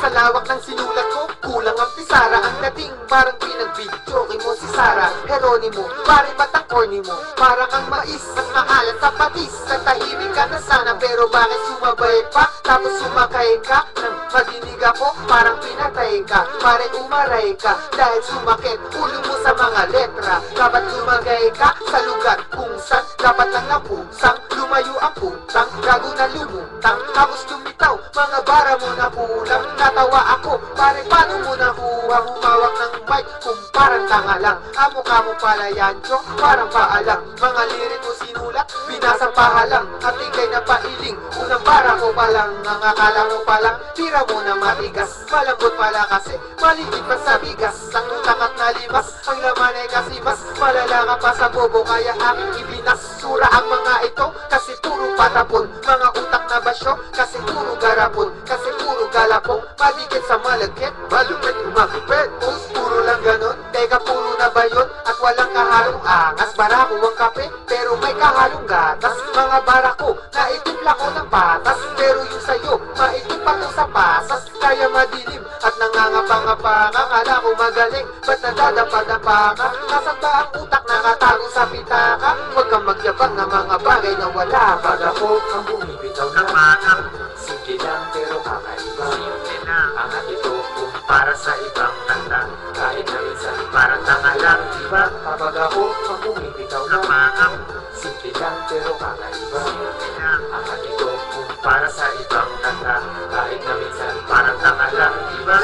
Sa lawak ng sinulat ko, kulang ang pisara. Ang dating parang pinagbidyokin mo si Sarah Geronimo, pare ba't ang corny mo? Para kang mais at maalat sa patis. Natahimik ka na sana, pero bakit sumabay pa? Tapos sumakay ka nang madinig ako, parang pinatay ka. Pare umaray ka, dahil sumakit ulo mo sa mga letra. Dapat lumagay ka sa lugar kung saan dapat lang napusang. Lumayo ang putang, gago na lumutang. Tapos lumitaw, mga bara mo na kulang. Natawa ako, pare paano mo nakuha? Humawak ng mic kung parang tanga lang. Mukha mo pala yan, chok, parang paalang. Mga lirik mo sinulat, binasa pahalang. At ikay na pailing, unang bara ko palang. Ang akala mo palang, tira mo na matigas. Malambot pala kasi, maliit pa sa bigas. Ang utak at nalimas, ang laman ay kasi mas malala ka pa sa bobo, kaya aking ibinas. Sura ang mga ito, kasi puro patapon. Mga utak na basyo, kasi puro garapon. Kasi puro galapong, madikit sa malagkit. Malupit, umakipit, puro lang ganon. Teka, puro na ba yun? At walang kahalong angas. Barako ang kape, pero may kahalong gatas. Mga barako, naitimpla ko ng patas. Pero yung sayo, maitimpa to sa pasas. Kaya madilim at nangangapang-apanga. Kala ko magaling, ba't nadadapa-dapa ka? Nasaan ba ang utak nakatago sa pitaka? Huwag kang magyabang ng mga bagay na wala. Pag ako ang bumibitaw ng makak, simple lang pero kakaiba. Simple lang ang ito kung para sa ibang kanta. Kahit na minsan parang tanga lang, diba? Kapag ako ang bumibitaw ng makak, simple lang pero kakaiba. Simple lang ang ito kung para sa ibang kanta. Kahit na minsan parang tanga lang, diba?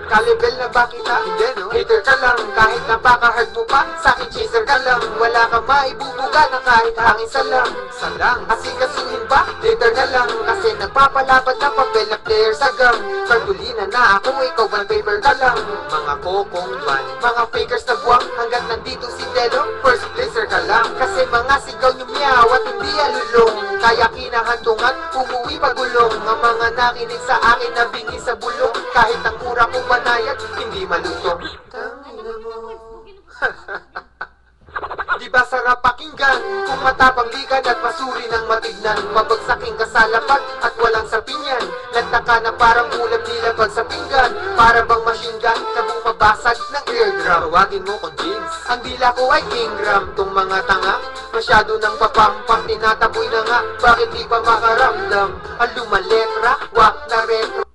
Kalibel na ba kita? Hindi, no? Hater ka lang, kahit napaka-hard mo pa. Sa'kin chaser ka lang, wala kang maibubuga na kahit hangin salang. Salang, asikasuhin ba? Later na lang, kasi nagpapalapad ng papel na player sa gang. Kartulina na ako, ikaw ban paper ka lang. Mga kokong ban, mga fakers na buwang. Hanggang nandito si Delo, first placer ka lang. Kasi mga sigaw nyo meow at hindi alulong. Kaya kinahantungan, umuwi pagulong. Ang mga nakinig sa akin na bingi sa bulong. Kahit ang mura ko banayad, hindi malutong. Tangina mo. Diba sarap pakinggan? Kung matapang ligan at masuri ng matignan. Mabagsaking kasalapat at walang sapinyan. Nagtaka na parang ulam nila pag sa pinggan. Para bang machine gun na bumabasag ng eardrum. Tawagin mo kong jeans. Ang dila ko ay Ingram. Tong mga tanga, masyado nang papampak. Tinataboy na nga, bakit di pa makaramdam? Ang lumaletra, wak na retro.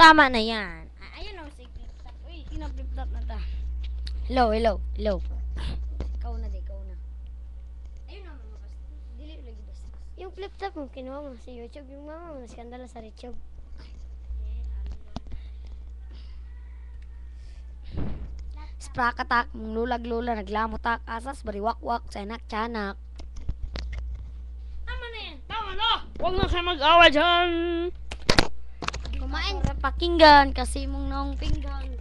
Tama na yan. Ayun o, si flip-top. Uy, sino flip-top na ta? Hello. Ikaw na, ikaw na. Ayun o, mga basta. Dili lagi basta. Yung flip-top mo, kinuha mo sa YouTube. Yung mama mo, skandala sa YouTube. Sprakatak, mong lulag-lula, naglamutak, asas, bariwak-wak, sanak-chanak. Tama na yan. Tama na! Huwag na kayo mag-awa dyan! Kumain sa pakinggan kasi mong naong pinggan.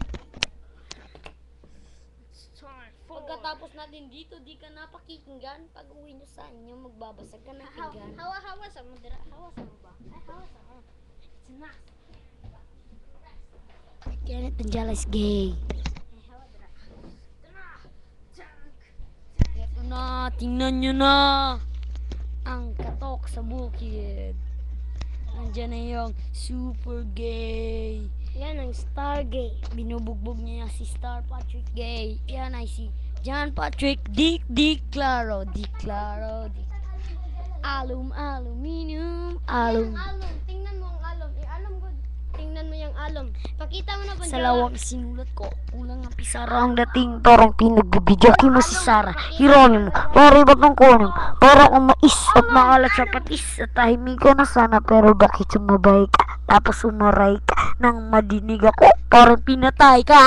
Pagkatapos natin dito, di ka napakinggan. Pag uwi nyo sa inyo, magbabasag ka ng pinggan. Hawa-hawa sa mo, dira. Hawa sa mo ba? Ay, hawa sa mo. Sinak. Kenneth Angeles gay. Ay, hawa dira. Ito na, tingnan nyo na. Ang katok sa bukid. Nandiyan na yung super gay. Yan ang Star Gay. Binubugbog niya si Star Patrick Gay. Yan ay si John Patrick Di Claro. Aluminium. Tingnan mo ang alum. Alum good. Tingnan mo yung alum. Pakita mo na ba? Sa lawang sinulat ko, kulang ang pisara ang dating. Parang pinagbibidyoki mo si Sarah Geronimo. Pare ba't ng kuning? Para kung mais at maalat sa patis. At tahimik ko na sana, pero bakit sumabay ka? Tapos umaray ka nang madinig ako, parang pinatay ka.